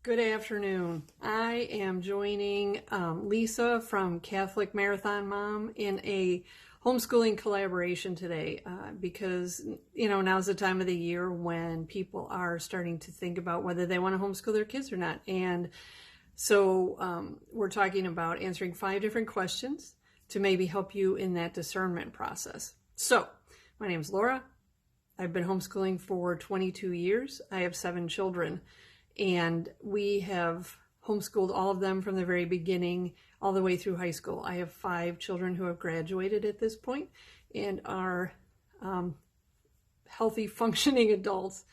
Good afternoon. I am joining Lisa from Catholic Marathon Mom in a homeschooling collaboration today because, now's the time of the year when people are starting to think about whether they want to homeschool their kids or not. And so we're talking about answering 5 different questions to maybe help you in that discernment process. So my name's Laura. I've been homeschooling for 22 years. I have 7 children. And we have homeschooled all of them from the very beginning all the way through high school. I have 5 children who have graduated at this point and are healthy, functioning adults.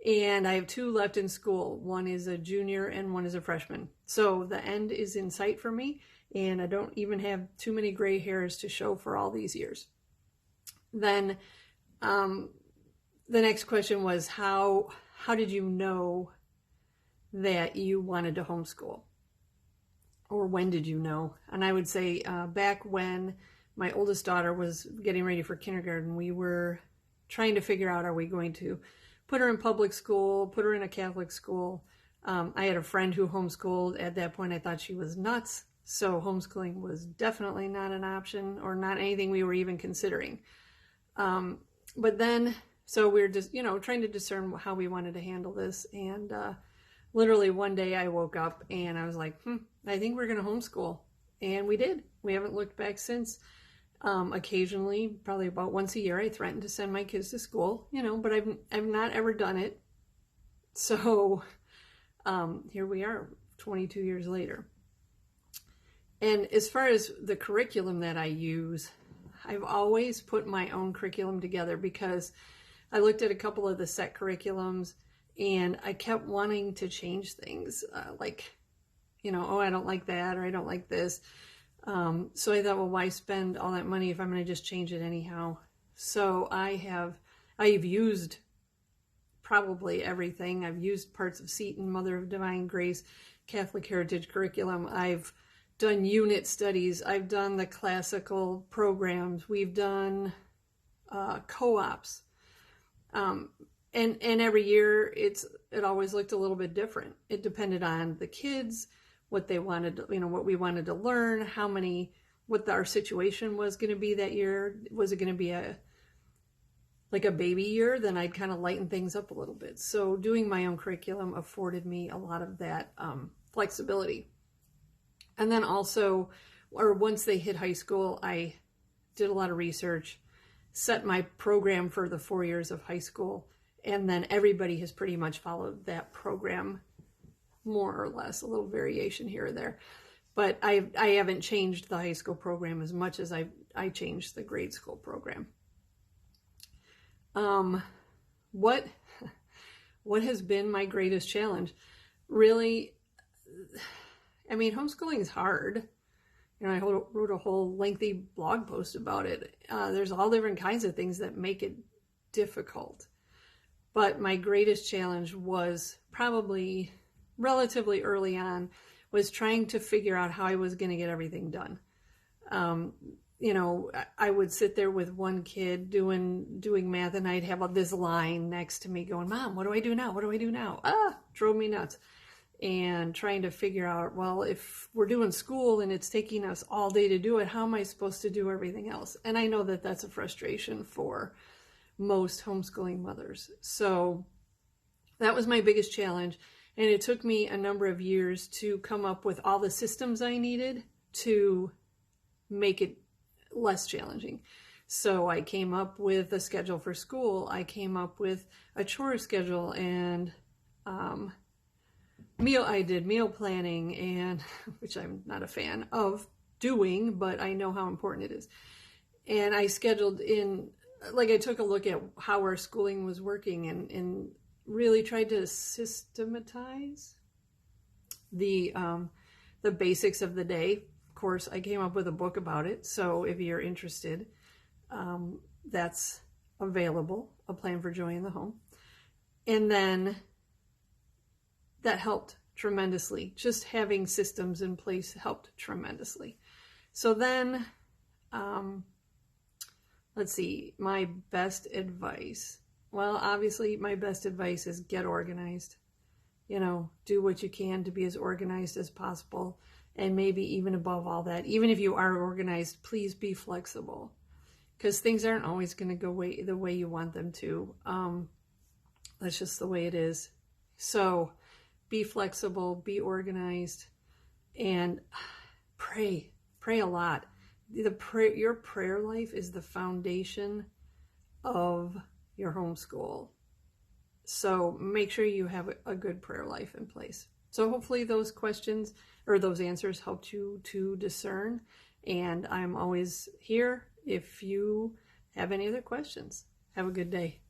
And I have 2 left in school. One is a junior and one is a freshman. So the end is in sight for me, and I don't even have too many gray hairs to show for all these years. Then the next question was, how did you know that you wanted to homeschool? Or when did you know? And I would say back when my oldest daughter was getting ready for kindergarten, we were trying to figure out, are we going to put her in public school, put her in a Catholic school? I had a friend who homeschooled. At that point, I thought she was nuts. So homeschooling was definitely not an option or not anything we were even considering. But then, so we were just, trying to discern how we wanted to handle this. And literally one day I woke up and I was like, I think we're going to homeschool. And we did. We haven't looked back since. Occasionally, probably about once a year, I threatened to send my kids to school, but I've not ever done it. So here we are 22 years later. And as far as the curriculum that I use, I've always put my own curriculum together because I looked at a couple of the set curriculums and I kept wanting to change things I don't like that, or I don't like this. So I thought, well, why spend all that money if I'm going to just change it anyhow? So I've used probably everything. I've used parts of Seton, Mother of Divine Grace, Catholic Heritage curriculum. I've done unit studies. I've done the classical programs. We've done co-ops. And every year it always looked a little bit different. It depended on the kids, what they wanted, what we wanted to learn, what our situation was going to be that year. Was it going to be a baby year? Then I'd kind of lighten things up a little bit. So doing my own curriculum afforded me a lot of that flexibility. And then also, once they hit high school, I did a lot of research, set my program for the 4 years of high school. And then everybody has pretty much followed that program, more or less, a little variation here or there. But I haven't changed the high school program as much as I changed the grade school program. What has been my greatest challenge? Really, homeschooling is hard. I wrote a whole lengthy blog post about it. There's all different kinds of things that make it difficult. But my greatest challenge was probably relatively early on, was trying to figure out how I was going to get everything done. I would sit there with one kid doing math, and I'd have this line next to me going, "Mom, what do I do now? What do I do now?" Drove me nuts. And trying to figure out, well, if we're doing school and it's taking us all day to do it, how am I supposed to do everything else? And I know that that's a frustration for most homeschooling mothers. So that was my biggest challenge. And it took me a number of years to come up with all the systems I needed to make it less challenging. So I came up with a schedule for school. I came up with a chore schedule, and I did meal planning, and which I'm not a fan of doing, but I know how important it is. And I scheduled in, I took a look at how our schooling was working and really tried to systematize the basics of the day. Of course, I came up with a book about it. So if you're interested, that's available, A Plan for Joy in the Home. And then that helped tremendously. Just having systems in place helped tremendously. So then, let's see, my best advice. Well, obviously my best advice is get organized. you know, do what you can to be as organized as possible. And maybe even above all that, even if you are organized, please be flexible, because things aren't always going to go the way you want them to. That's just the way it is. So be flexible, be organized, and pray a lot. Your prayer life is the foundation of your homeschool. So make sure you have a good prayer life in place. So hopefully those questions or those answers helped you to discern. And I'm always here if you have any other questions. Have a good day.